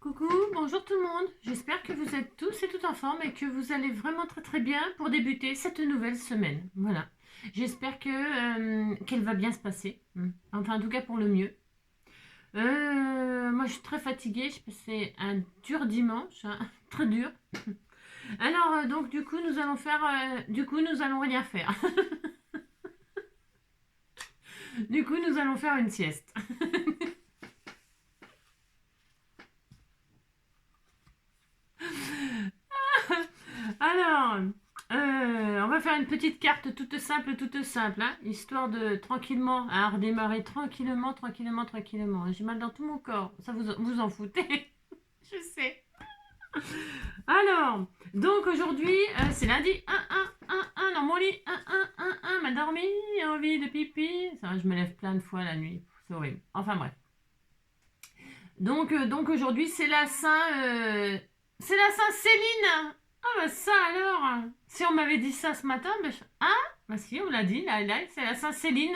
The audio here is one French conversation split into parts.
Coucou, bonjour tout le monde. J'espère que vous êtes tous et toutes en forme et que vous allez vraiment très bien pour débuter cette nouvelle semaine. Voilà. J'espère qu'elle va bien se passer. Enfin, en tout cas pour le mieux. Moi, je suis très fatiguée. J'ai passé un dur dimanche, hein, très dur. Alors, donc, du coup, nous allons faire. Nous allons rien faire. Du coup, nous allons faire une sieste. Alors, on va faire une petite carte toute simple, hein, histoire de tranquillement, hein, redémarrer tranquillement. J'ai mal dans tout mon corps, ça vous en foutez, je sais. Alors, donc aujourd'hui, c'est lundi, 1 dans mon lit, 1 mal dormi, envie de pipi. Ça va, je me lève plein de fois la nuit, c'est horrible. Enfin bref. Donc aujourd'hui, c'est la Saint-Céline. Ah bah ça alors, si on m'avait dit ça ce matin, bah si, on l'a dit, là, c'est la Saint-Céline.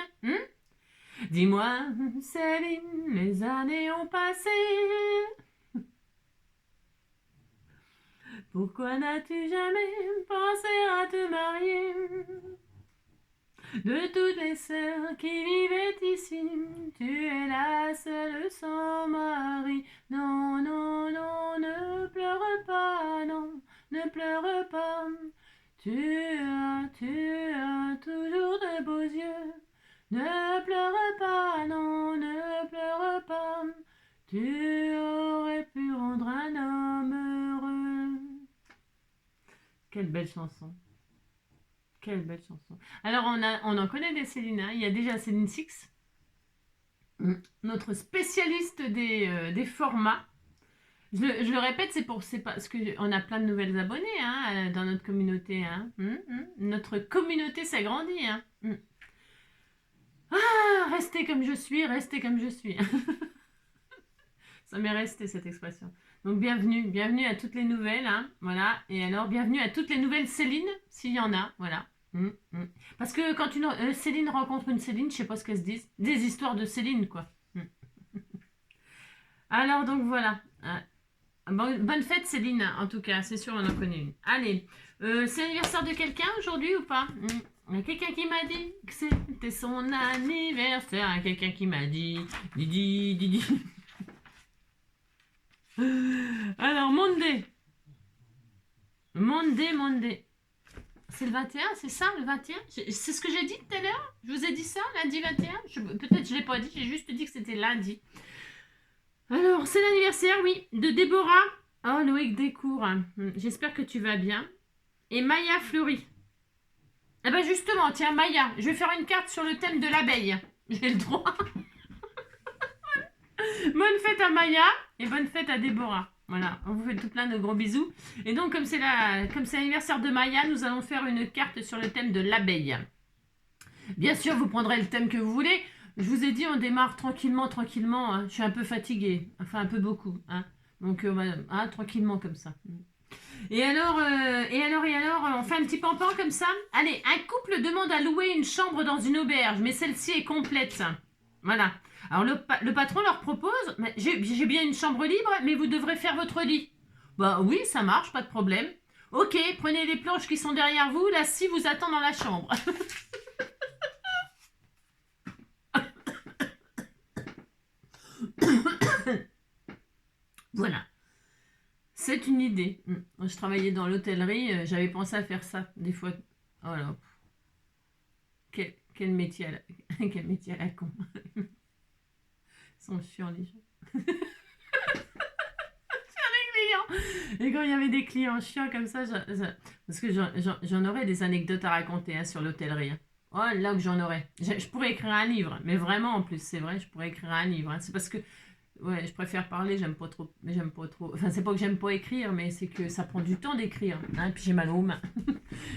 Dis-moi, Céline, les années ont passé. Pourquoi n'as-tu jamais pensé à te marier? De toutes les sœurs qui vivaient ici, tu es la seule sans mari. Non, ne pleure pas, non, ne pleure pas. Tu as toujours de beaux yeux. Ne pleure pas, non, ne pleure pas. Tu aurais pu rendre un homme heureux. Quelle belle chanson. Quelle belle chanson. Alors, on en connaît des Céline. Hein. Il y a déjà Céline Six, notre spécialiste des formats. Je le répète, c'est parce qu'on a plein de nouvelles abonnés hein, dans notre communauté. Hein. Notre communauté s'agrandit. Hein. Ah, restez comme je suis. Ça m'est resté cette expression. Donc bienvenue à toutes les nouvelles, hein, voilà. Et alors bienvenue à toutes les nouvelles Céline, s'il y en a, voilà. Parce que quand une Céline rencontre une Céline, je sais pas ce qu'elles se disent, des histoires de Céline quoi. Alors donc voilà. Bonne fête Céline, en tout cas, c'est sûr on en connaît une. Allez, c'est l'anniversaire de quelqu'un aujourd'hui ou pas? Il y a quelqu'un qui m'a dit que c'était son anniversaire. Quelqu'un qui m'a dit Didi. Alors, Monday. C'est le 21, c'est ça, le 21? C'est ce que j'ai dit tout à l'heure? Je vous ai dit ça, lundi 21? Peut-être je ne l'ai pas dit, j'ai juste dit que c'était lundi. Alors, c'est l'anniversaire, oui, de Déborah. Oh, Loïc Descours. J'espère que tu vas bien. Et Maya Fleury. Eh ben justement, tiens, Maya, je vais faire une carte sur le thème de l'abeille. J'ai le droit. Bonne fête à Maya et bonne fête à Déborah. Voilà, on vous fait tout plein de gros bisous. Et donc, comme c'est l'anniversaire de Maya, nous allons faire une carte sur le thème de l'abeille. Bien sûr, vous prendrez le thème que vous voulez. Je vous ai dit, on démarre tranquillement. Hein. Je suis un peu fatiguée, enfin un peu beaucoup. Hein. Donc, tranquillement comme ça. Et alors, on fait un petit pampan comme ça. Allez, un couple demande à louer une chambre dans une auberge, mais celle-ci est complète. Voilà. Alors le patron leur propose, j'ai bien une chambre libre, mais vous devrez faire votre lit. Bah oui, ça marche, pas de problème. Ok, prenez les planches qui sont derrière vous, la scie vous attend dans la chambre. Voilà. C'est une idée. Je travaillais dans l'hôtellerie, j'avais pensé à faire ça des fois. Oh là. Quel métier quel métier à la con. Ils sont chiants les gens. Et quand il y avait des clients chiants comme ça, parce que j'en aurais des anecdotes à raconter hein, sur l'hôtellerie. Hein. Oh là que j'en aurais. Je pourrais écrire un livre, mais vraiment en plus, c'est vrai, je pourrais écrire un livre. Hein. C'est parce que ouais, je préfère parler, j'aime pas trop. Enfin, c'est pas que j'aime pas écrire, mais c'est que ça prend du temps d'écrire. Hein, puis j'ai mal aux mains.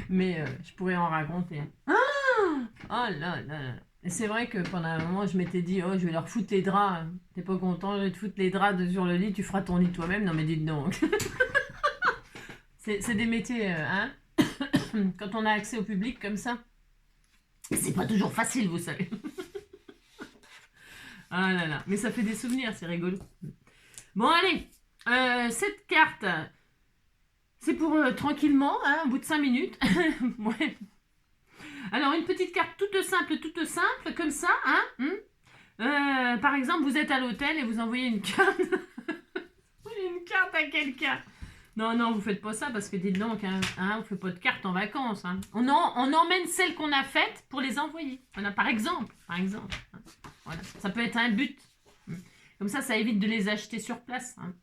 Mais je pourrais en raconter. Hein. Oh là là. Et c'est vrai que pendant un moment, je m'étais dit, oh, je vais leur foutre les draps. T'es pas content, je vais te foutre les draps sur le lit, tu feras ton lit toi-même. Non, mais dites donc. C'est des métiers, hein. Quand on a accès au public comme ça, c'est pas toujours facile, vous savez. Ah là là. Mais ça fait des souvenirs, c'est rigolo. Bon, allez. Cette carte, c'est pour tranquillement, hein, au bout de 5 minutes. Ouais. Alors, une petite carte toute simple, comme ça. Hein, par exemple, vous êtes à l'hôtel et vous envoyez une carte. Une carte à quelqu'un. Non, non, vous faites pas ça parce que dites donc, on fait pas de cartes en vacances. Hein. On emmène celles qu'on a faites pour les envoyer. Voilà, par exemple. Hein. Voilà. Ça peut être un but. Comme ça évite de les acheter sur place. Hein.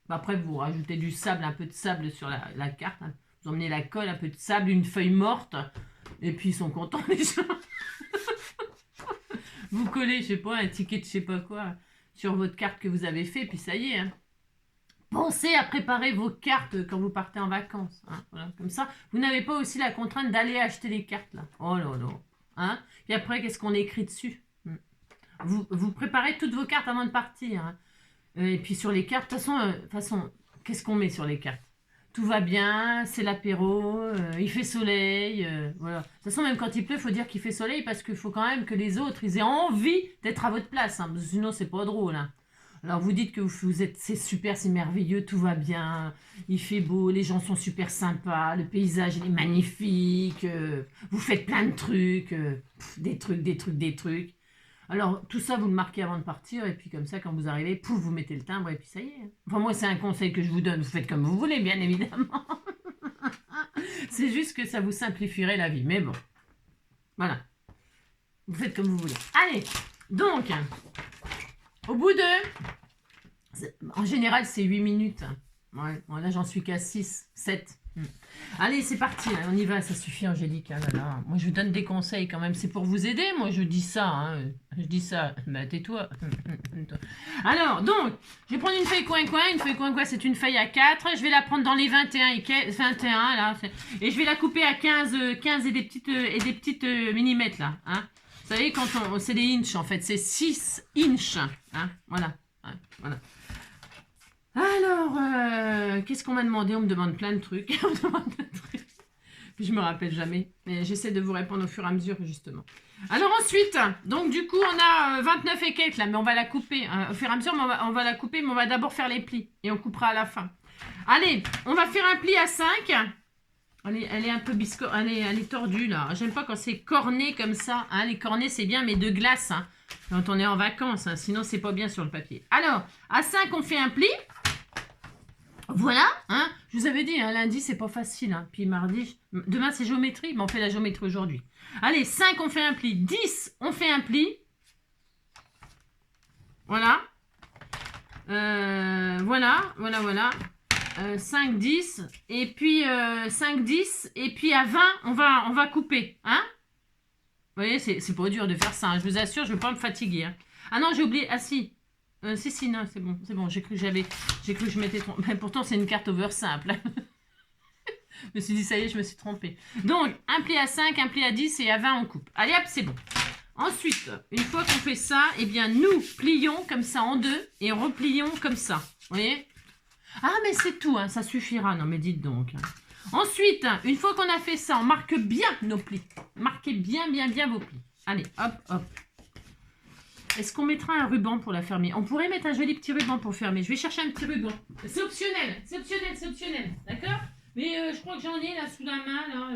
Après, vous rajoutez du sable, un peu de sable sur la carte. Hein. Vous emmenez la colle, un peu de sable, une feuille morte. Et puis, ils sont contents, les gens. Vous collez, je sais pas, un ticket de je sais pas quoi sur votre carte que vous avez fait, puis ça y est. Hein. Pensez à préparer vos cartes quand vous partez en vacances. Hein. Voilà. Comme ça, vous n'avez pas aussi la contrainte d'aller acheter les cartes. Là. Oh là là. Hein. Et après, qu'est-ce qu'on écrit dessus? Vous préparez toutes vos cartes avant de partir. Hein. Et puis sur les cartes, de toute façon, qu'est-ce qu'on met sur les cartes? Tout va bien, c'est l'apéro, il fait soleil, voilà. De toute façon, même quand il pleut, il faut dire qu'il fait soleil parce qu'il faut quand même que les autres, ils aient envie d'être à votre place. Hein, parce que sinon, c'est pas drôle. Hein. Alors, vous dites que vous êtes, c'est super, c'est merveilleux, tout va bien, il fait beau, les gens sont super sympas, le paysage, il est magnifique, vous faites plein de trucs, des trucs. Alors, tout ça, vous le marquez avant de partir, et puis comme ça, quand vous arrivez, pouf, vous mettez le timbre, et puis ça y est. Enfin, moi, c'est un conseil que je vous donne. Vous faites comme vous voulez, bien évidemment. C'est juste que ça vous simplifierait la vie. Mais bon, voilà. Vous faites comme vous voulez. Allez, donc, au bout de... En général, c'est 8 minutes. Ouais, bon, là, j'en suis qu'à 6, 7. Allez, c'est parti, on y va, ça suffit Angélique. Là, là. Moi, je vous donne des conseils quand même, c'est pour vous aider. Moi, je dis ça, hein. Je dis ça, bah tais-toi. Alors, donc, je vais prendre une feuille coin-coin. Une feuille coin-coin, c'est une feuille à 4. Je vais la prendre dans les 21 là. Et je vais la couper à 15 et des petites millimètres, là. Hein. Vous savez, quand c'est des inches, en fait, c'est 6 inches. Hein. Voilà. Hein. Voilà. Alors, qu'est-ce qu'on m'a demandé? On me demande plein de trucs. Puis je me rappelle jamais. Mais j'essaie de vous répondre au fur et à mesure, justement. Alors ensuite, donc du coup, on a 29 et quelques là, mais on va la couper. Au fur et à mesure, mais on va la couper, mais on va d'abord faire les plis. Et on coupera à la fin. Allez, on va faire un pli à 5. Elle est un peu elle est tordue, là. J'aime pas quand c'est corné comme ça. Hein. Les cornets, c'est bien, mais de glace. Hein. Quand on est en vacances. Hein. Sinon, c'est pas bien sur le papier. Alors, à 5, on fait un pli. Voilà, hein. Je vous avais dit, hein, lundi, c'est pas facile. Hein. Puis mardi, demain, c'est géométrie, mais on fait la géométrie aujourd'hui. Allez, 5, on fait un pli. 10, on fait un pli. Voilà. Voilà. 5, 10. Et puis, 5, 10. Et puis, à 20, on va couper. Hein? Vous voyez, c'est pas dur de faire ça. Hein. Je vous assure, je vais pas me fatiguer. Hein. Ah non, j'ai oublié. Ah si. Si, non, c'est bon. J'ai cru que je m'étais trompée. Mais pourtant, c'est une carte over simple. Je me suis dit, ça y est, je me suis trompée. Donc, un pli à 5, un pli à 10 et à 20, on coupe. Allez, hop, c'est bon. Ensuite, une fois qu'on fait ça, eh bien, nous plions comme ça en deux et replions comme ça. Vous voyez? Ah, mais c'est tout, hein, ça suffira. Non, mais dites donc. Ensuite, une fois qu'on a fait ça, on marque bien nos plis. Marquez bien vos plis. Allez, hop. Est-ce qu'on mettra un ruban pour la fermer? On pourrait mettre un joli petit ruban pour fermer. Je vais chercher un petit ruban. C'est optionnel. D'accord? Mais je crois que j'en ai là sous la main. Là,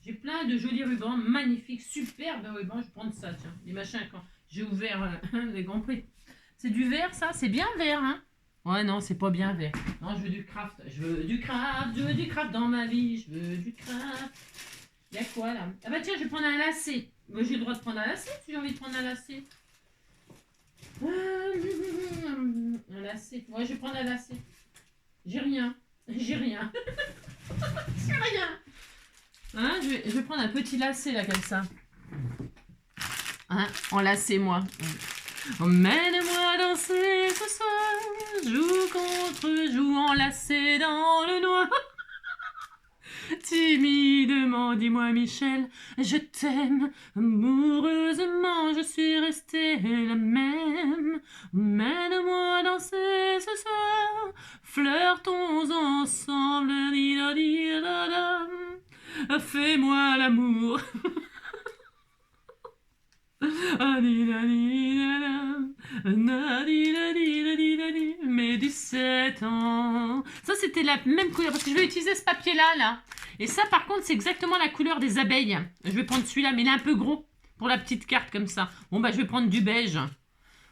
j'ai plein de jolis rubans. Magnifiques. Superbes rubans. Je vais prendre ça. Tiens. Les machins quand j'ai ouvert. Vous avez compris. C'est du vert ça? C'est bien vert. Hein? Ouais, non, c'est pas bien vert. Non, je veux du craft. Je veux du craft dans ma vie. Je veux du craft. Il y a quoi là? Ah bah tiens, je vais prendre un lacet. Moi, j'ai le droit de prendre un lacet si j'ai envie de prendre un lacet. Un lacet. Ouais, je vais prendre un lacet. J'ai rien. Hein, je vais prendre un petit lacet là comme ça. Hein, enlacez-moi. Emmène-moi danser ce soir. Joue contre joue enlacé dans le noir. Timidement, dis-moi Michel, je t'aime, amoureusement, je suis restée la même. Mène-moi danser ce soir, flirtons ensemble, fais-moi l'amour. Mais 17 ans. Ça, c'était la même couleur, parce que je vais utiliser ce papier-là, là. Et ça, par contre, c'est exactement la couleur des abeilles. Je vais prendre celui-là, mais il est un peu gros pour la petite carte, comme ça. Bon, bah, je vais prendre du beige.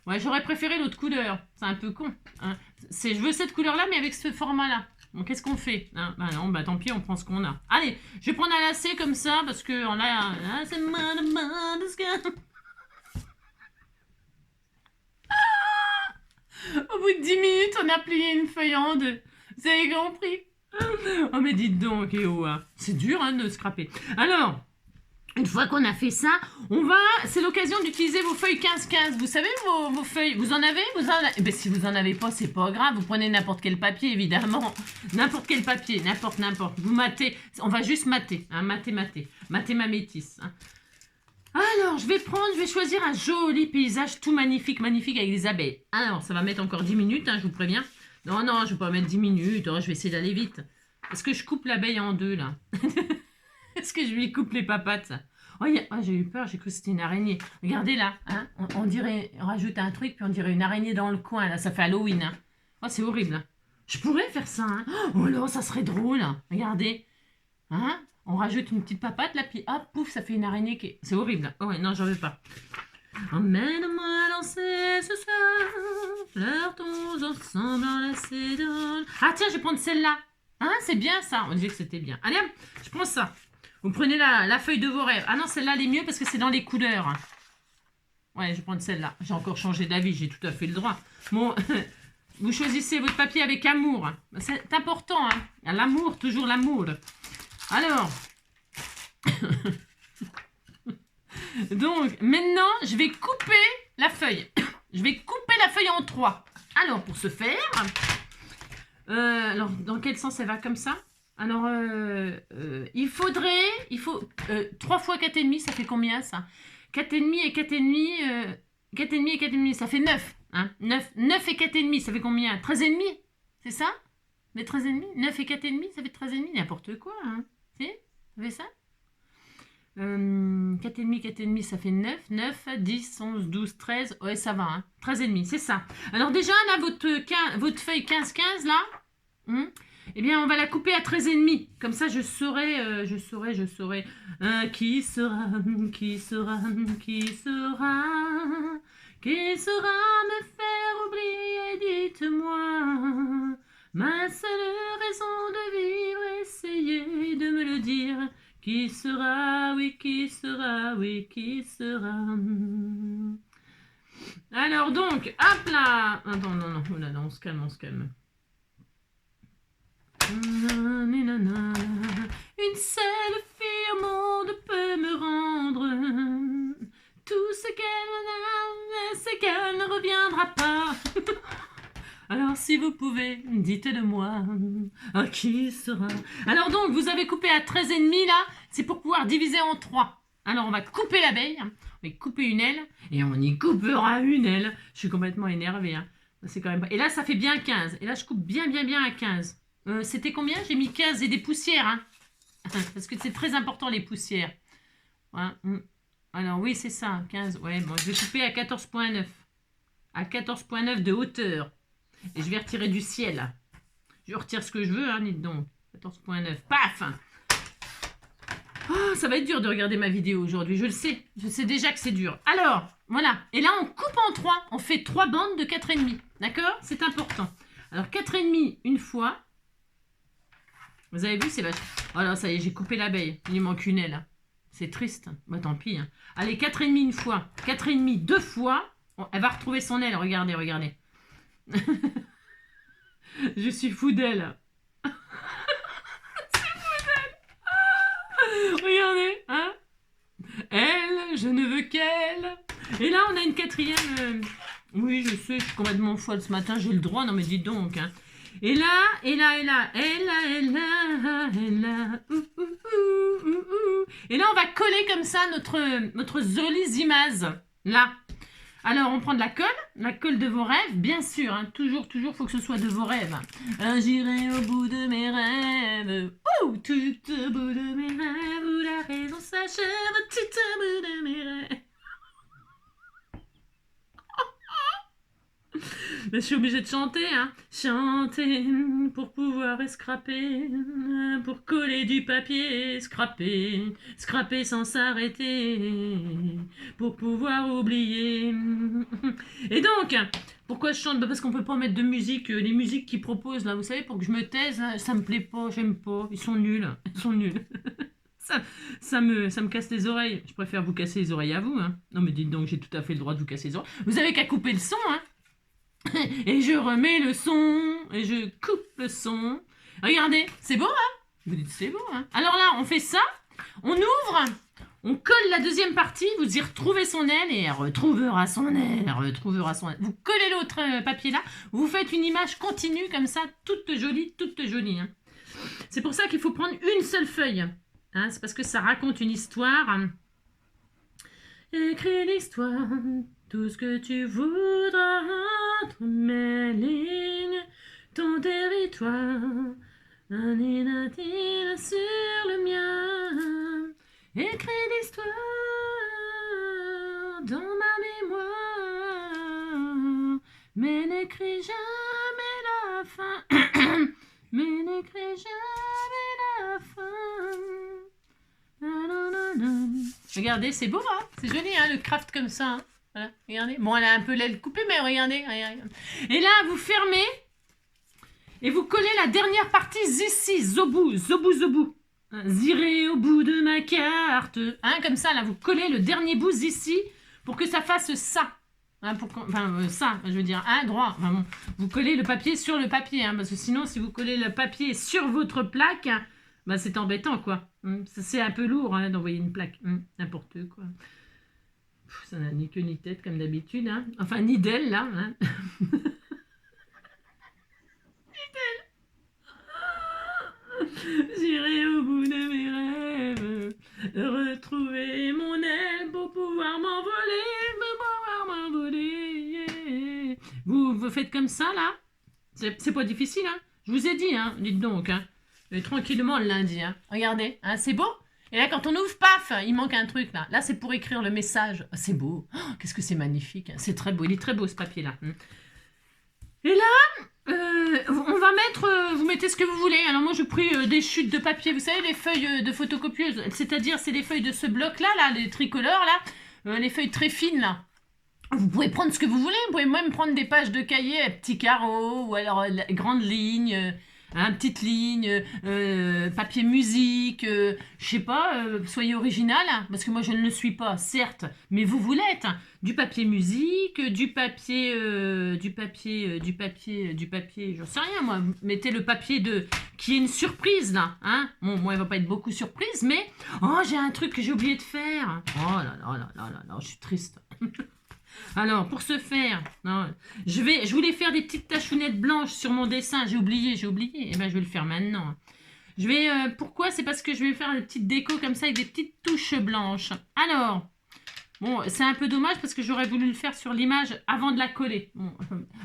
Ouais, j'aurais préféré l'autre couleur. C'est un peu con. Hein. Je veux cette couleur-là, mais avec ce format-là. Bon, qu'est-ce qu'on fait hein? Bah non, bah tant pis, on prend ce qu'on a. Allez, je vais prendre un lacet comme ça, parce que on a... c'est au bout de 10 minutes, on a plié une feuille en deux. Vous avez compris? Oh, mais dites donc, Kéo, hein. C'est dur hein, de scraper. Alors, une fois qu'on a fait ça, c'est l'occasion d'utiliser vos feuilles 15-15. Vous savez, vos feuilles, vous en avez? Eh ben, si vous en avez pas, c'est pas grave. Vous prenez n'importe quel papier, évidemment. N'importe quel papier, n'importe. Vous matez. On va juste mater. Hein, mater. Mater ma métisse. Hein. Alors, je vais choisir un joli paysage tout magnifique avec des abeilles. Alors, ça va mettre encore 10 minutes, hein, je vous préviens. Non, je ne vais pas mettre 10 minutes. Oh, je vais essayer d'aller vite. Est-ce que je coupe l'abeille en deux, là? Est-ce que je lui coupe les papates? Oh, j'ai eu peur, j'ai cru que c'était une araignée. Regardez là, hein, on dirait, on rajoute un truc, puis on dirait une araignée dans le coin, là, ça fait Halloween. Hein. Oh, c'est horrible. Hein. Je pourrais faire ça. Hein. Oh là, ça serait drôle. Hein. Regardez. Hein, on rajoute une petite papate, là, puis hop, pouf, ça fait une araignée qui est... C'est horrible. Oh ouais, non, j'en veux pas. Emmène-moi à danser ce soir, flirtons ensemble enlacés dans... Ah tiens, je vais prendre celle-là. Hein, c'est bien ça. On disait que c'était bien. Allez, hop, je prends ça. Vous prenez la feuille de vos rêves. Ah non, celle-là, elle est mieux parce que c'est dans les couleurs. Ouais, je vais prendre celle-là. J'ai encore changé d'avis, j'ai tout à fait le droit. Bon, vous choisissez votre papier avec amour. C'est important, hein. L'amour, toujours l'amour. Alors... Donc, maintenant, je vais couper la feuille. Je vais couper la feuille en 3. Alors, pour ce faire... alors, dans quel sens elle va comme ça? Alors, il faut 3 fois 4,5, ça fait combien ça? 4,5 et 4,5, 4,5 et 4,5, ça fait 9. Hein? 9 et 4,5, ça fait combien? 13,5, c'est ça? Mais 13,5, 9 et 4,5, ça fait 13,5, n'importe quoi. Hein? Si? Ça fait ça? 4,5, ça fait 9, 10, 11, 12, 13, ouais ça va, hein. 13,5, c'est ça. Alors déjà, là, votre feuille 15-15, là, eh bien, on va la couper à 13,5. Comme ça, je saurai, qui sera me faire oublier, dites-moi. Ma seule raison de vivre, essayez de me le dire. Qui sera, oui, qui sera, oui, qui sera. Alors donc, hop là. Attends, non, oh là, on se calme. Une seule fille au monde peut me rendre tout ce qu'elle a, c'est qu'elle ne reviendra pas. Alors si vous pouvez, dites-le-moi, qui sera... Alors donc, vous avez coupé à 13,5 là, c'est pour pouvoir diviser en 3. Alors on va couper l'abeille, on va couper une aile, et on y coupera une aile. Je suis complètement énervée. Hein. C'est quand même... Et là, ça fait bien 15. Et là, je coupe bien à 15. C'était combien? J'ai mis 15 et des poussières. Hein. Parce que c'est très important, les poussières. Ouais. Alors oui, c'est ça, 15. Ouais, bon, je vais couper à 14,9. À 14,9 de hauteur. Et je vais retirer du ciel. Je retire ce que je veux, hein, dites donc. 14,9. Paf! Oh, ça va être dur de regarder ma vidéo aujourd'hui, je le sais. Je sais déjà que c'est dur. Alors, voilà. Et là, on coupe en 3. On fait 3 bandes de 4,5. D'accord? C'est important. Alors, 4,5 une fois. Vous avez vu, c'est vache. Oh là, ça y est, j'ai coupé l'abeille. Il lui manque une aile. C'est triste. Bah, tant pis. Hein. Allez, 4,5 une fois. 4,5 deux fois. Elle va retrouver son aile. Regardez. Je suis fou d'elle. C'est fou d'elle. Regardez, hein. Elle, je ne veux qu'elle. Et là, on a une quatrième. Oui, je sais, je suis complètement folle ce matin. J'ai le droit. Non, mais dites donc. Hein. Et là. Et là, on va coller comme ça notre jolie image. Là. Alors, on prend de la colle de vos rêves, bien sûr, hein, toujours, faut que ce soit de vos rêves. J'irai au bout de mes rêves, tout au bout de mes rêves, où la raison s'achève, tout au bout de mes rêves. Mais je suis obligée de chanter, hein. Chanter pour pouvoir scraper, pour coller du papier, scraper, scraper sans s'arrêter, pour pouvoir oublier. Et donc, pourquoi je chante? Bah parce qu'on peut pas mettre de musique, les musiques qu'ils proposent là, vous savez, pour que je me taise, hein, ça me plaît pas, j'aime pas, ils sont nuls, ils sont nuls. Ça me casse les oreilles. Je préfère vous casser les oreilles à vous. Hein. Non mais dites donc, j'ai tout à fait le droit de vous casser les oreilles. Vous avez qu'à couper le son. Hein. Et je remets le son. Et je coupe le son. Regardez, c'est beau, hein? Vous dites c'est beau, hein? Alors là, on fait ça. On ouvre. On colle la deuxième partie. Vous y retrouvez son aile. Et elle retrouvera son aile. Elle retrouvera son aile. Vous collez l'autre papier là. Vous faites une image continue comme ça. Toute jolie, toute jolie. Hein. C'est pour ça qu'il faut prendre une seule feuille. Hein, c'est parce que ça raconte une histoire. Écris l'histoire, tout ce que tu voudras entre mes lignes, ton territoire, un inatile sur le mien. Écris l'histoire dans ma mémoire, mais n'écris jamais la fin, mais n'écris jamais la fin. Regardez, c'est beau, hein? C'est joli, hein, le craft comme ça. Hein? Voilà, regardez. Bon, elle a un peu l'aile coupée, mais regardez, regardez. Et là, vous fermez et vous collez la dernière partie ici, Zobou, Zobou, Zobou. J'irai au bout de ma carte. Hein, comme ça, là, vous collez le dernier bout ici pour que ça fasse ça. Hein, ça, je veux dire, hein, droit. Enfin, bon, vous collez le papier sur le papier, hein, parce que sinon, si vous collez le papier sur votre plaque, bah, c'est embêtant, quoi. C'est un peu lourd hein, d'envoyer une plaque. N'importe quoi. Ça n'a ni queue ni tête, comme d'habitude. Hein. Enfin, ni d'elle, là. Hein. J'irai au bout de mes rêves, retrouver mon aile pour pouvoir m'envoler. Yeah. Vous faites comme ça, là? C'est pas difficile, hein? Je vous ai dit, hein? Dites donc, hein? Mais tranquillement le lundi, hein. Regardez, hein, c'est beau. Et là, quand on ouvre, paf, il manque un truc, là. Là, c'est pour écrire le message. Oh, c'est beau. Oh, qu'est-ce que c'est magnifique. Hein. C'est très beau. Il est très beau, ce papier-là. Et là, on va mettre... vous mettez ce que vous voulez. Alors, moi, je pris des chutes de papier. Vous savez, les feuilles de photocopieuse. C'est-à-dire, c'est les feuilles de ce bloc-là, là, les tricolores, là. Les feuilles très fines, là. Vous pouvez prendre ce que vous voulez. Vous pouvez même prendre des pages de cahier à petits carreaux ou alors grandes lignes... petite ligne, papier musique, je sais pas, soyez original, hein, parce que moi je ne le suis pas, certes, mais vous l'êtes. Hein, du papier musique, du papier, j'en sais rien moi. Mettez le papier qui est une surprise là, hein. Bon, moi il va pas être beaucoup surprise, mais oh j'ai un truc que j'ai oublié de faire. Oh là là là là là là, je suis triste. Alors, pour ce faire, non, je voulais faire des petites tachounettes blanches sur mon dessin. J'ai oublié. Et ben, je vais le faire maintenant. Pourquoi? C'est parce que je vais faire une petite déco comme ça avec des petites touches blanches. Alors, bon, c'est un peu dommage parce que j'aurais voulu le faire sur l'image avant de la coller. Bon,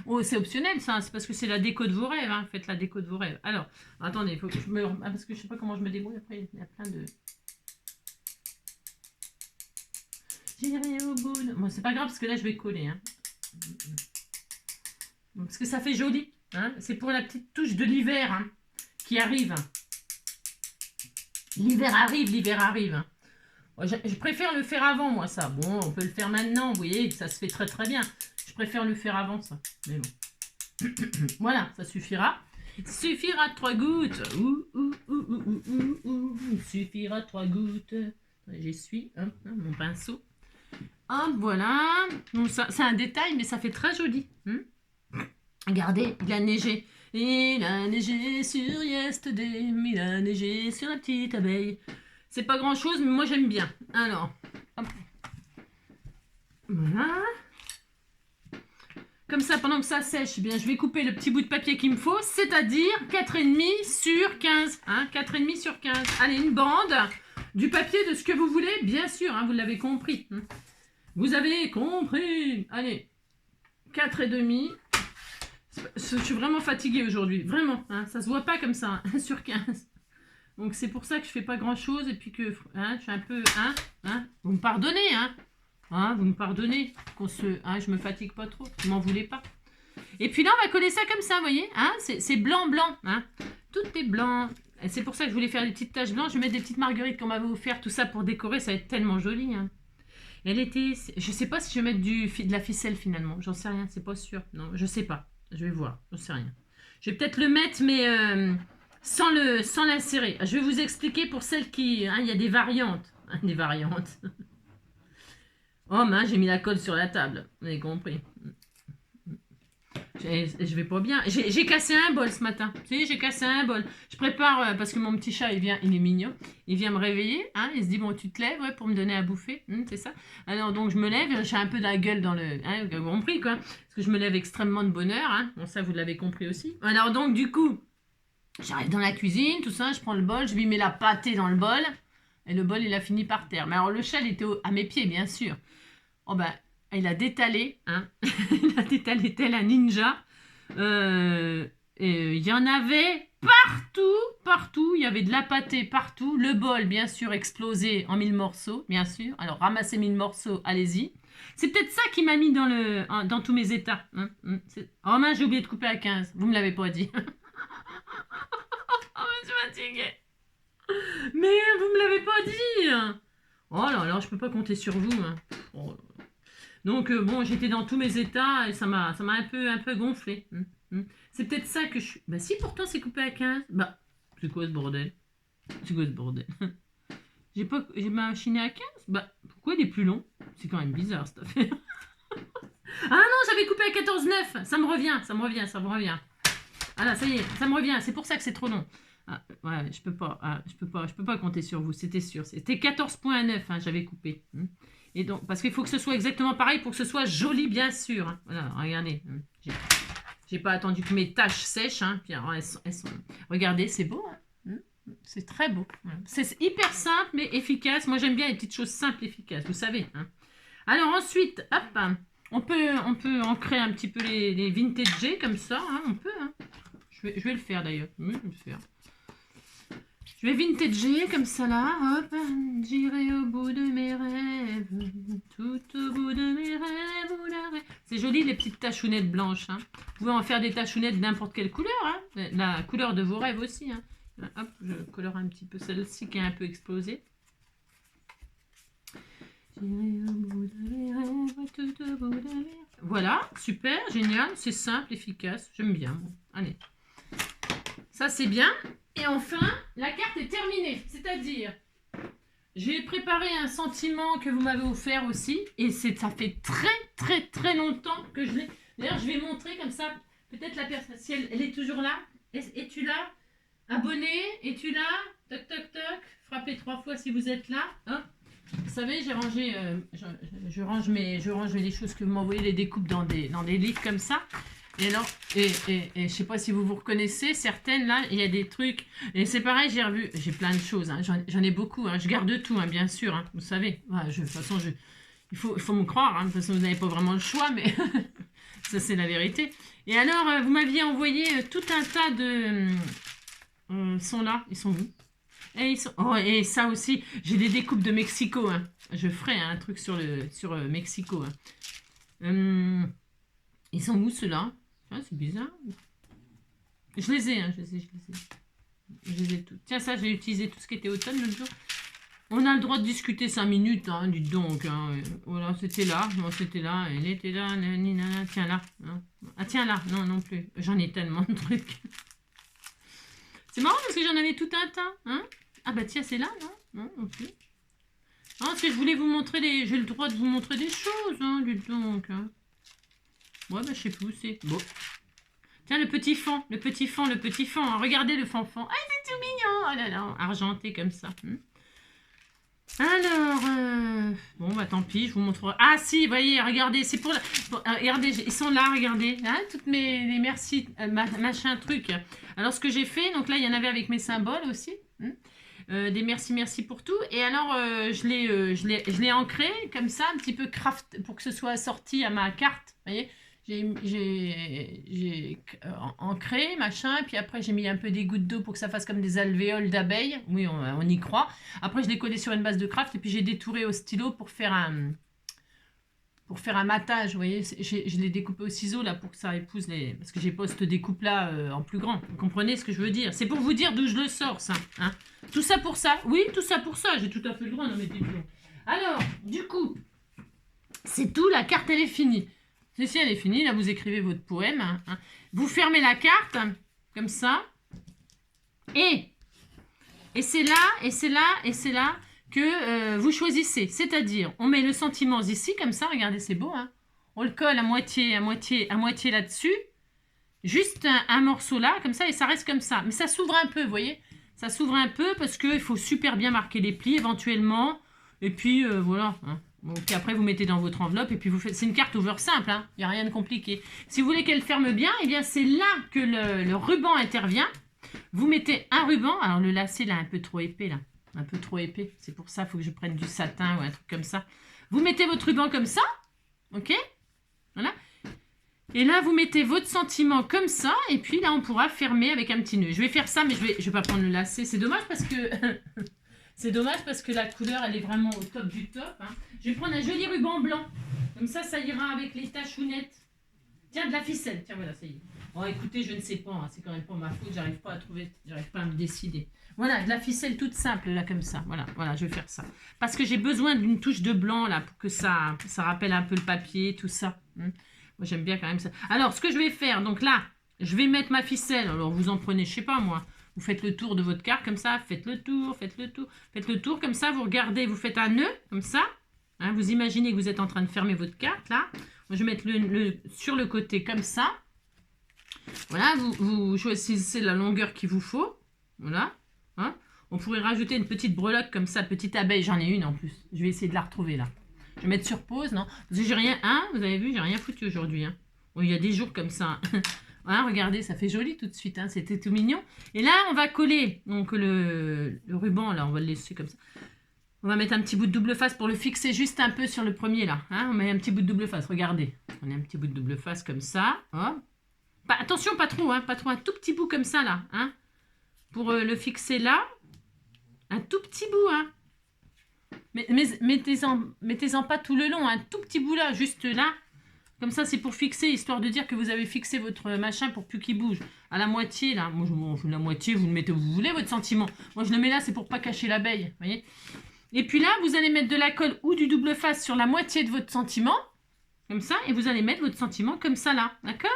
oh, c'est optionnel ça, c'est parce que c'est la déco de vos rêves. Hein. Faites la déco de vos rêves. Alors, attendez, il faut que je me... parce que je sais pas comment je me débrouille après. Il y a plein de... J'irai au bout. Bon, c'est pas grave parce que là je vais coller. Hein. Parce que ça fait joli. Hein. C'est pour la petite touche de l'hiver hein, qui arrive. L'hiver arrive. Hein. Moi, je préfère le faire avant, moi, ça. Bon, on peut le faire maintenant, vous voyez, ça se fait très très bien. Je préfère le faire avant, ça. Mais bon. Voilà, ça suffira. Il suffira 3 gouttes. Il suffira 3 gouttes. J'essuie mon pinceau. Hop, voilà. Bon, c'est un détail, mais ça fait très joli. Regardez, il a neigé. Il a neigé sur Yesterday. Il a neigé sur la petite abeille. C'est pas grand chose, mais moi j'aime bien. Alors, hop. Voilà. Comme ça, pendant que ça sèche, eh bien, je vais couper le petit bout de papier qu'il me faut, c'est-à-dire 4,5 sur 15. Hein, 4,5 sur 15. Allez, une bande. Du papier de ce que vous voulez, bien sûr, hein, vous l'avez compris. Vous avez compris. Allez, 4,5. Je suis vraiment fatiguée aujourd'hui, vraiment. Hein, ça se voit pas comme ça, 1 sur 15. Donc c'est pour ça que je fais pas grand-chose et puis que hein, je suis un peu... vous me pardonnez, hein, vous me pardonnez. Je me fatigue pas trop, ne m'en voulez pas. Et puis là, on va coller ça comme ça, vous voyez, hein, c'est blanc, blanc, hein. Tout est blanc. Et c'est pour ça que je voulais faire des petites taches blanches. Je vais mettre des petites marguerites qu'on m'avait offert, tout ça pour décorer, ça va être tellement joli, hein. Elle était, je sais pas si je vais mettre de la ficelle finalement, j'en sais rien, c'est pas sûr. Non, je sais pas, je vais voir, j'en sais rien. Je vais peut-être le mettre, mais sans l'insérer. Je vais vous expliquer pour celles qui, hein, il y a des variantes, des variantes. Oh mince, j'ai mis la colle sur la table, vous avez compris. Je vais pas bien. J'ai cassé un bol ce matin. Vous savez, j'ai cassé un bol. Je prépare, parce que mon petit chat, il est mignon. Il vient me réveiller. Hein, il se dit, bon, tu te lèves ouais, pour me donner à bouffer. C'est ça. Alors, donc, je me lève. J'ai un peu de la gueule dans le... Hein, vous avez compris, quoi. Parce que je me lève extrêmement de bonne heure. Hein. Bon, ça, vous l'avez compris aussi. Alors, donc, du coup, j'arrive dans la cuisine, tout ça. Je prends le bol. Je lui mets la pâtée dans le bol. Et le bol, il a fini par terre. Mais alors, le chat, il était à mes pieds, bien sûr. Oh, ben... Il a détalé, hein. Il a détalé tel un ninja. Il y en avait partout. Il y avait de la pâtée partout. Le bol, bien sûr, explosé en 1000 morceaux, bien sûr. Alors, ramassez 1000 morceaux, allez-y. C'est peut-être ça qui m'a mis dans tous mes états. Hein. Oh mince, j'ai oublié de couper à 15. Vous me l'avez pas dit. Oh, je suis fatiguée. Mais vous me l'avez pas dit. Oh là là, je peux pas compter sur vous. Hein. Oh. Donc, bon, j'étais dans tous mes états et ça m'a un peu gonflé. C'est peut-être ça que je suis... Bah si, pourtant, c'est coupé à 15. Bah, c'est quoi ce bordel? C'est quoi ce bordel? J'ai machiné à 15? Bah, pourquoi il est plus long? C'est quand même bizarre, cette affaire. Ah non, j'avais coupé à 14,9. Ça me revient. Ah là, ça y est, ça me revient. C'est pour ça que c'est trop long. Ah, ouais, je peux pas compter sur vous, c'était sûr. C'était 14,9, hein, j'avais coupé. Et donc, parce qu'il faut que ce soit exactement pareil pour que ce soit joli, bien sûr. Hein. Voilà, regardez. J'ai pas attendu que mes taches sèchent. Hein. Puis, alors, elles sont... Regardez, c'est beau. Hein. C'est très beau. C'est hyper simple, mais efficace. Moi, j'aime bien les petites choses simples et efficaces, vous savez. Hein. Alors ensuite, hop, on peut ancrer un petit peu les vintage comme ça. Hein, on peut. Hein. Je vais le faire d'ailleurs. Je vais le faire. Je vais vintager comme ça là, hop, j'irai au bout de mes rêves, tout au bout de mes rêves, c'est joli les petites tachounettes blanches, hein. Vous pouvez en faire des tachounettes de n'importe quelle couleur, hein. La couleur de vos rêves aussi, hein. Hop, je colore un petit peu celle-ci qui est un peu explosée. J'irai au bout de mes rêves, tout au bout de mes rêves. Voilà, super, génial, c'est simple, efficace, j'aime bien. Bon, allez, ça c'est bien. Et enfin, la carte est terminée. C'est-à-dire, j'ai préparé un sentiment que vous m'avez offert aussi. Et ça fait très longtemps que je l'ai. D'ailleurs, je vais montrer comme ça. Peut-être la personne, si elle est toujours là. Es-tu là? Abonné? Es-tu là? Toc, toc, toc. Frappez 3 fois si vous êtes là. Hein, vous savez, j'ai rangé, je range les choses que vous m'envoyez, les découpes dans des livres comme ça. Et alors, je sais pas si vous vous reconnaissez, certaines là, il y a des trucs. Et c'est pareil, j'ai plein de choses, hein, j'en ai beaucoup, hein, je garde tout, hein, bien sûr, hein, vous savez. Ouais, de toute façon, il faut me croire, hein, de toute façon, vous n'avez pas vraiment le choix, mais ça c'est la vérité. Et alors, vous m'aviez envoyé tout un tas de... sont là, ils sont où? Et ça aussi, j'ai des découpes de Mexico, hein. Je ferai un truc sur Mexico. Hein. Ils sont où ceux-là? Ah, c'est bizarre. Je les ai, hein, je les ai tous. Tiens, ça, j'ai utilisé tout ce qui était automne l'autre jour. On a le droit de discuter 5 minutes, hein, dites donc. Hein. Voilà, c'était là. Non, c'était là. Elle était là. Tiens, là. Hein. Ah, tiens, là. Non, non plus. J'en ai tellement de trucs. C'est marrant parce que j'en avais tout un tas. Hein. Ah, bah tiens, c'est là, non? Non, non plus. Ah, parce que je voulais vous montrer des... J'ai le droit de vous montrer des choses, hein, dites donc. Hein. Ouais, bah, je sais plus où c'est. Bon. Tiens, le petit fan. Hein. Regardez le fanfan. Ah, c'est tout mignon. Oh là là, argenté comme ça. Alors, bon, bah, tant pis, je vous montrerai. Ah, si, voyez, regardez, c'est pour... regardez, ils sont là, regardez. Hein, toutes les merci, machin, truc. Alors, ce que j'ai fait, donc là, il y en avait avec mes symboles aussi. Des merci pour tout. Et alors, je l'ai ancré comme ça, un petit peu craft, pour que ce soit assorti à ma carte. Vous voyez, j'ai ancré, machin, puis après j'ai mis un peu des gouttes d'eau pour que ça fasse comme des alvéoles d'abeilles. Oui, on y croit. Après, je l'ai collé sur une base de craft et puis j'ai détouré au stylo pour faire pour faire un matage, vous voyez, je l'ai découpé au ciseau là pour que ça épouse les... Parce que j'ai pas ce découpe là en plus grand. Vous comprenez ce que je veux dire? C'est pour vous dire d'où je le sors, ça. Hein, tout ça pour ça. Oui, tout ça pour ça. J'ai tout à fait le droit, non mais diplômes. Alors, du coup, c'est tout. La carte, elle est finie. Ceci, elle est finie. Là, vous écrivez votre poème. Hein. Vous fermez la carte, comme ça. Et c'est là, et c'est là, et c'est là que vous choisissez. C'est-à-dire, on met le sentiment ici, comme ça. Regardez, c'est beau. Hein. On le colle à moitié là-dessus. Juste un morceau là, comme ça, et ça reste comme ça. Mais ça s'ouvre un peu, vous voyez? Ça s'ouvre un peu parce qu'il faut super bien marquer les plis, éventuellement. Et puis, voilà. Hein. Donc, après, vous mettez dans votre enveloppe et puis vous faites... C'est une carte over simple, hein. Il n'y a rien de compliqué. Si vous voulez qu'elle ferme bien, eh bien, c'est là que le ruban intervient. Vous mettez un ruban. Alors, le lacet, là, un peu trop épais, là. Un peu trop épais. C'est pour ça, il faut que je prenne du satin ou un truc comme ça. Vous mettez votre ruban comme ça. OK? Voilà. Et là, vous mettez votre sentiment comme ça. Et puis, là, on pourra fermer avec un petit nœud. Je vais faire ça, mais je vais pas prendre le lacet. C'est dommage parce que... C'est dommage parce que la couleur, elle est vraiment au top du top. Hein. Je vais prendre un joli ruban blanc. Comme ça ira avec les tachounettes. Tiens, de la ficelle. Tiens, voilà, ça y est. Bon, écoutez, je ne sais pas. Hein. C'est quand même pas ma faute. J'arrive pas à trouver. J'arrive pas à me décider. Voilà, de la ficelle toute simple, là, comme ça. Voilà, je vais faire ça. Parce que j'ai besoin d'une touche de blanc, là, pour que ça rappelle un peu le papier, tout ça. Moi, j'aime bien quand même ça. Alors, ce que je vais faire, donc là, je vais mettre ma ficelle. Alors, vous en prenez, je sais pas, moi. Vous faites le tour de votre carte comme ça, faites le tour comme ça, vous regardez, vous faites un nœud comme ça. Hein, vous imaginez que vous êtes en train de fermer votre carte là. Moi, je vais mettre le sur le côté comme ça. Voilà, vous choisissez la longueur qu'il vous faut. Voilà. Hein. On pourrait rajouter une petite breloque comme ça, petite abeille, j'en ai une en plus. Je vais essayer de la retrouver là. Je vais mettre sur pause, non? Parce que j'ai rien, hein, vous avez vu, j'ai rien foutu aujourd'hui. Hein. Bon, il y a des jours comme ça. Hein, regardez, ça fait joli tout de suite, hein, c'était tout mignon. Et là, on va coller donc le ruban, là, on va le laisser comme ça. On va mettre un petit bout de double face pour le fixer juste un peu sur le premier, là. Hein, on met un petit bout de double face, regardez. On met un petit bout de double face comme ça. Oh. Attention, pas trop, un tout petit bout comme ça, là. Hein, pour le fixer là. Un tout petit bout, hein. Mais mettez-en pas tout le long, un tout petit bout là, juste là. Comme ça, c'est pour fixer, histoire de dire que vous avez fixé votre machin pour plus qu'il bouge. À la moitié, là. Moi, la moitié, vous le mettez où vous voulez, votre sentiment. Moi, je le mets là, c'est pour pas cacher l'abeille. Voyez. Et puis là, vous allez mettre de la colle ou du double face sur la moitié de votre sentiment. Comme ça. Et vous allez mettre votre sentiment comme ça, là. D'accord?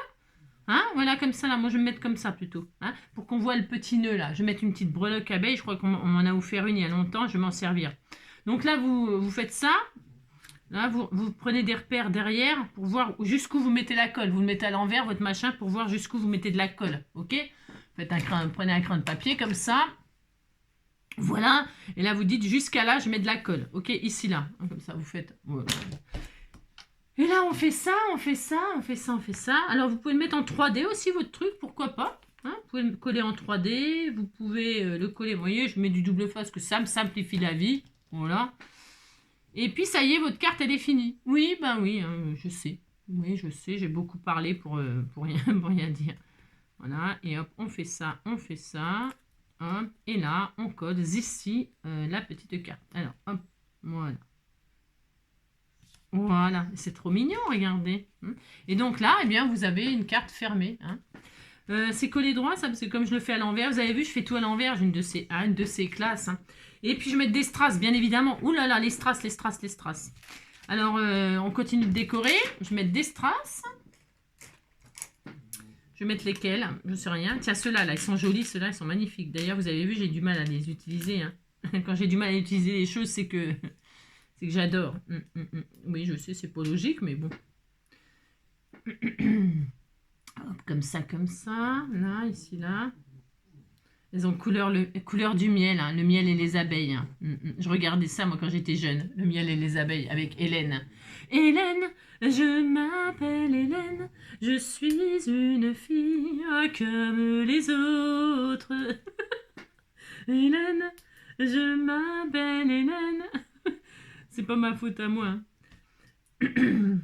Hein? Voilà, comme ça, là. Moi, je vais me mettre comme ça, plutôt. Hein? Pour qu'on voit le petit nœud, là. Je vais mettre une petite breloque abeille. Je crois qu'on m'en a offert une il y a longtemps. Je vais m'en servir. Donc là, vous faites ça. Là, vous prenez des repères derrière pour voir jusqu'où vous mettez la colle. Vous le mettez à l'envers, votre machin, pour voir jusqu'où vous mettez de la colle. Ok? Prenez un crayon de papier comme ça. Voilà. Et là, vous dites jusqu'à là, je mets de la colle. Ok? Ici, là. Comme ça, vous faites. Voilà. Et là, on fait ça, on fait ça, on fait ça, on fait ça. Alors, vous pouvez le mettre en 3D aussi, votre truc. Pourquoi pas? Hein, vous pouvez le coller en 3D. Vous pouvez le coller. Vous voyez, je mets du double face que ça me simplifie la vie. Voilà. Et puis, ça y est, votre carte, elle est finie. Oui, ben oui, hein, je sais. Oui, je sais, j'ai beaucoup parlé pour rien dire. Voilà, et hop, on fait ça, hop, et là, on colle ici la petite carte. Alors, hop, voilà. Voilà, c'est trop mignon, regardez. Et donc là, eh bien, vous avez une carte fermée. Hein. C'est collé droit, ça, parce que comme je le fais à l'envers, vous avez vu, je fais tout à l'envers, j'ai une de ces classes. Hein. Et puis, je vais mettre des strass, bien évidemment. Ouh là là, les strass. Alors, on continue de décorer. Je vais mettre des strass. Je vais mettre lesquels? Je ne sais rien. Tiens, ceux-là, là, ils sont jolis. Ceux-là, ils sont magnifiques. D'ailleurs, vous avez vu, j'ai du mal à les utiliser. Hein. Quand j'ai du mal à utiliser les choses, c'est que j'adore. Oui, je sais, c'est pas logique, mais bon. Hop, comme ça. Là, ici, là. Elles ont couleur du miel, hein, le miel et les abeilles. Hein. Je regardais ça, moi, quand j'étais jeune. Le miel et les abeilles, avec Hélène. Hélène, je m'appelle Hélène. Je suis une fille comme les autres. Hélène, je m'appelle Hélène. C'est pas ma faute à moi. Hein.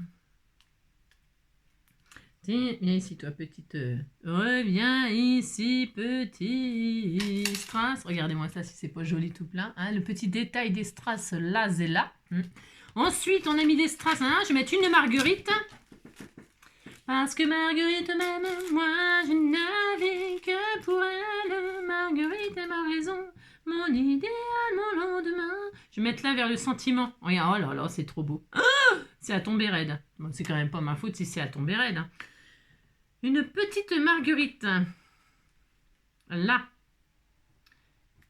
Viens ici, toi, petite... Reviens ici, petit strass. Regardez-moi ça, si c'est pas joli tout plein. Hein, le petit détail des strass là et là. Ensuite, on a mis des strass. Hein, je vais mettre une marguerite. Parce que Marguerite m'aime, moi je n'avais que pour elle. Marguerite est ma raison, mon idéal, mon lendemain. Je vais mettre là vers le sentiment. Regarde, oh là là, c'est trop beau. Oh, c'est à tomber raide. Bon, c'est quand même pas ma faute si c'est à tomber raide. Hein. Une petite marguerite. Là.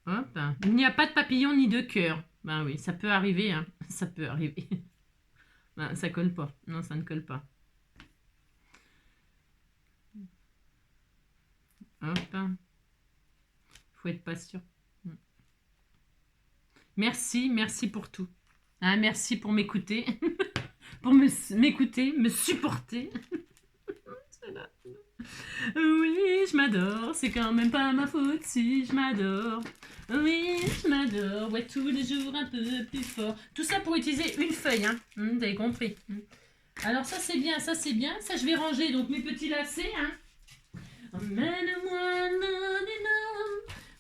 Hop. Il n'y a pas de papillon ni de cœur. Ben oui, ça peut arriver. Hein. Ça peut arriver. Ben, ça colle pas. Non, ça ne colle pas. Hop. Faut être patient. Merci, merci pour tout. Hein, merci pour m'écouter. Pour m'écouter, me supporter. Oui, je m'adore. C'est quand même pas ma faute si je m'adore. Oui, je m'adore. Ouais, tous les jours un peu plus fort. Tout ça pour utiliser une feuille. Hein. Vous avez compris. Alors ça c'est bien, ça c'est bien. Ça je vais ranger donc mes petits lacets. Hein. Emmène-moi.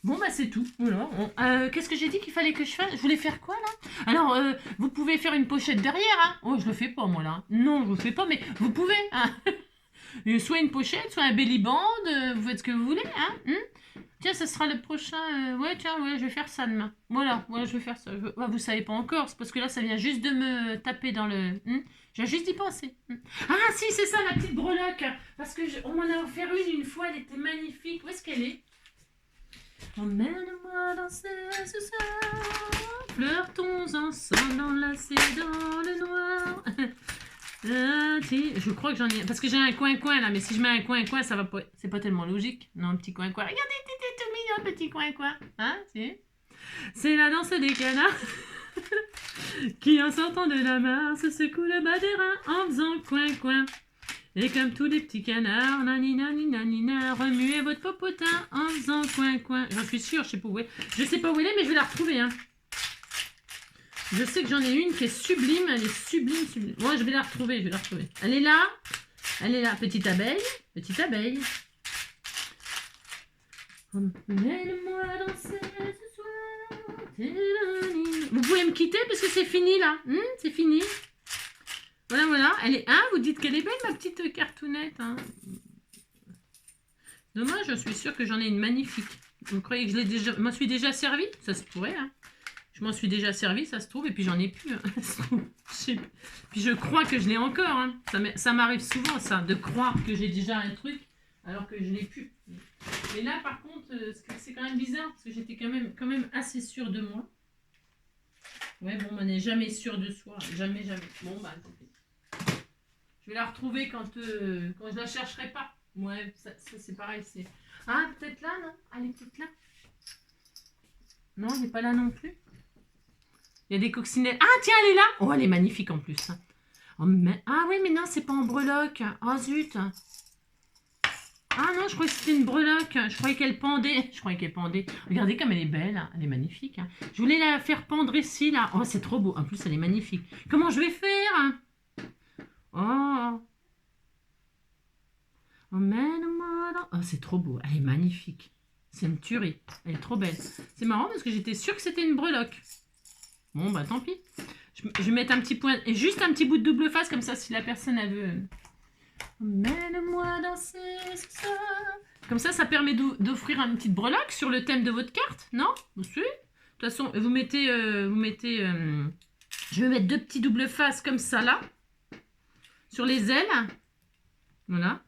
Bon bah c'est tout. Voilà. Qu'est-ce que j'ai dit qu'il fallait que je fasse? Je voulais faire quoi là? Alors vous pouvez faire une pochette derrière. Hein. Oh je le fais pas moi là. Non je le fais pas mais vous pouvez. Hein. Soit une pochette, soit un belly band. Vous faites ce que vous voulez. Hein. Tiens ça sera le prochain. Ouais tiens ouais je vais faire ça demain. Voilà je vais faire ça. Vous savez pas encore. C'est parce que là ça vient juste de me taper dans le. J'ai juste d'y penser. Ah si c'est ça la petite breloque. Parce que on m'en a offert une fois. Elle était magnifique. Où est-ce qu'elle est? Emmène-moi danser ce soir, flirtons ensemble enlacés dans le noir. Je crois que j'en ai... Parce que j'ai un coin-coin là, mais si je mets un coin-coin, ça va pas... C'est pas tellement logique. Non, un petit coin-coin. Regardez, t'es tout mignon, petit coin-coin. Hein, c'est la danse des canards qui, en sortant de la mare, se secouent le bas des reins en faisant coin-coin. Et comme tous les petits canards, nanina, nanina, remuez votre popotin en faisant coin-coin. J'en suis sûre, je sais pas où elle est. Je sais pas où elle est, mais je vais la retrouver. Hein. Je sais que j'en ai une qui est sublime. Elle est sublime, sublime. Moi, je vais la retrouver, je vais la retrouver. Elle est là. Elle est là. Petite abeille. Petite abeille. Emmène-moi danser ce soir. Vous pouvez me quitter parce que c'est fini là. C'est fini. Voilà. Elle est... vous dites qu'elle est belle, ma petite cartoonette. Hein. Dommage, je suis sûre que j'en ai une magnifique. Vous croyez que je m'en suis déjà servi? Ça se pourrait. Hein. Je m'en suis déjà servi, ça se trouve. Et puis, j'en ai plus. Hein. Puis, je crois que je l'ai encore. Hein. Ça m'arrive souvent, ça, de croire que j'ai déjà un truc alors que je ne l'ai plus. Mais là, par contre, c'est quand même bizarre parce que j'étais quand même assez sûre de moi. Ouais, bon, on n'est jamais sûr de soi. Jamais. Bon, bah, je vais la retrouver quand je la chercherai pas. Ouais, ça c'est pareil. Ah, peut-être là, non? Elle est peut-être là. Non, elle n'est pas là non plus. Il y a des coccinelles. Ah, tiens, elle est là. Oh, elle est magnifique en plus. Oh, ah oui, mais non, c'est pas en breloque. Oh, zut. Ah non, je croyais que c'était une breloque. Je croyais qu'elle pendait. Regardez comme elle est belle. Elle est magnifique. Je voulais la faire pendre ici, là. Oh, c'est trop beau. En plus, elle est magnifique. Comment je vais faire? Oh. Emmène-moi dans... Oh, c'est trop beau. Elle est magnifique. C'est une tuerie. Elle est trop belle. C'est marrant parce que j'étais sûre que c'était une breloque. Bon, bah tant pis. Je vais mettre un petit point et juste un petit bout de double face comme ça si la personne a veut. Emmène-moi danser ce soir. Comme ça permet d'offrir une petite breloque sur le thème de votre carte, non? Vous suivez? De toute façon, vous mettez... je vais mettre 2 petits double faces comme ça là. Sur les ailes. Voilà.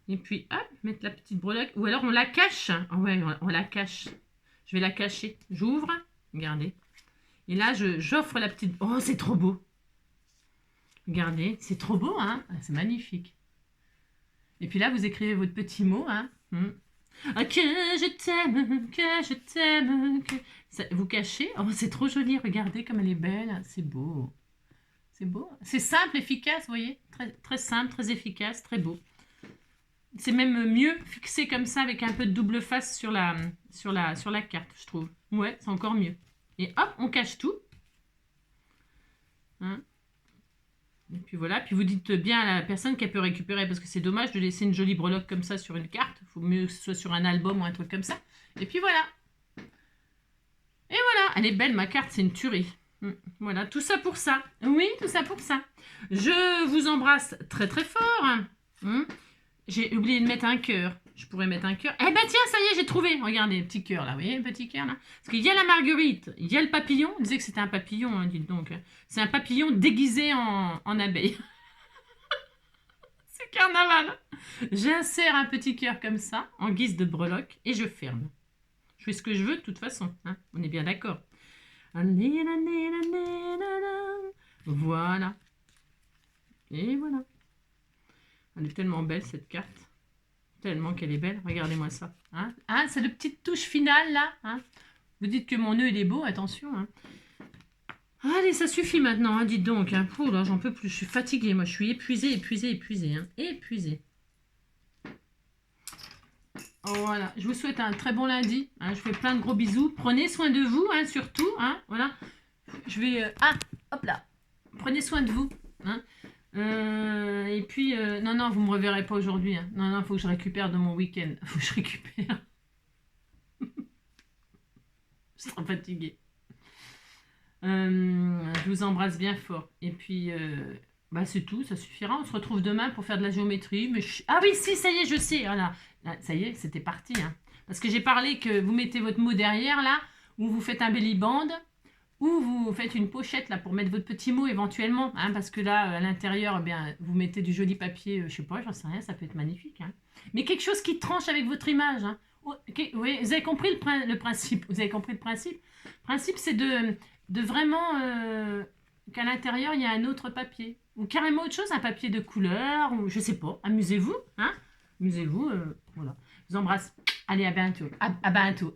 Et puis, hop, mettre la petite breloque. Ou alors, on la cache. Oh, ouais, on la cache. Je vais la cacher. J'ouvre. Regardez. Et là, j'offre la petite... Oh, c'est trop beau. Regardez. C'est trop beau, hein? C'est magnifique. Et puis là, vous écrivez votre petit mot, hein? Ah, que je t'aime. Ça, vous cachez. Oh, c'est trop joli. Regardez comme elle est belle. C'est beau. C'est simple, efficace, vous voyez? Très, très simple, très efficace, très beau. C'est même mieux fixé comme ça avec un peu de double face sur la carte, je trouve. Ouais, c'est encore mieux. Et hop, on cache tout. Hein? Et puis voilà, puis vous dites bien à la personne qu'elle peut récupérer parce que c'est dommage de laisser une jolie breloque comme ça sur une carte. Il faut mieux que ce soit sur un album ou un truc comme ça. Et puis voilà. Et voilà, elle est belle, ma carte, c'est une tuerie. Voilà, tout ça pour ça. Oui, tout ça pour ça. Je vous embrasse très très fort. J'ai oublié de mettre un cœur. Je pourrais mettre un cœur. Eh ben tiens, ça y est, j'ai trouvé. Regardez, petit cœur là. Vous voyez, le petit cœur là. Parce qu'il y a la marguerite, il y a le papillon. On disait que c'était un papillon, hein, dites donc. C'est un papillon déguisé en abeille. C'est carnaval. J'insère un petit cœur comme ça, en guise de breloque, et je ferme. Je fais ce que je veux de toute façon. Hein. On est bien d'accord. Voilà. Et voilà. Elle est tellement belle cette carte. Tellement qu'elle est belle. Regardez-moi ça. Hein, c'est le petite touche finale là. Hein. Vous dites que mon nœud il est beau. Attention. Hein. Allez, ça suffit maintenant. Hein, dites donc. Hein. Pouh, là, j'en peux plus. Je suis fatiguée. Moi, je suis épuisée. Hein. Épuisée. Oh, voilà. Je vous souhaite un très bon lundi. Hein. Je fais plein de gros bisous. Prenez soin de vous, hein, surtout. Hein. Voilà. Je vais... hop là. Prenez soin de vous. Hein. Et puis, non, vous me reverrez pas aujourd'hui. Hein. Non, faut que je récupère de mon week-end. Faut que je récupère. Je suis trop fatiguée. Je vous embrasse bien fort. Et puis, c'est tout, ça suffira. On se retrouve demain pour faire de la géométrie. Mais ah oui, si, ça y est, je sais. Voilà. Là, ça y est, c'était parti. Hein. Parce que j'ai parlé que vous mettez votre mot derrière, là, ou vous faites un belly band, ou vous faites une pochette là pour mettre votre petit mot éventuellement, hein, parce que là, à l'intérieur, eh bien, vous mettez du joli papier, je sais pas, j'en sais rien, ça peut être magnifique. Hein. Mais quelque chose qui tranche avec votre image. Hein. Okay, oui, vous avez compris le principe. Vous avez compris le principe. Le principe, c'est de vraiment qu'à l'intérieur, il y a un autre papier. Ou carrément autre chose, un papier de couleur, ou je sais pas. Amusez-vous. Hein. Amusez-vous. Voilà. Je vous embrasse. Allez, à bientôt. À bientôt.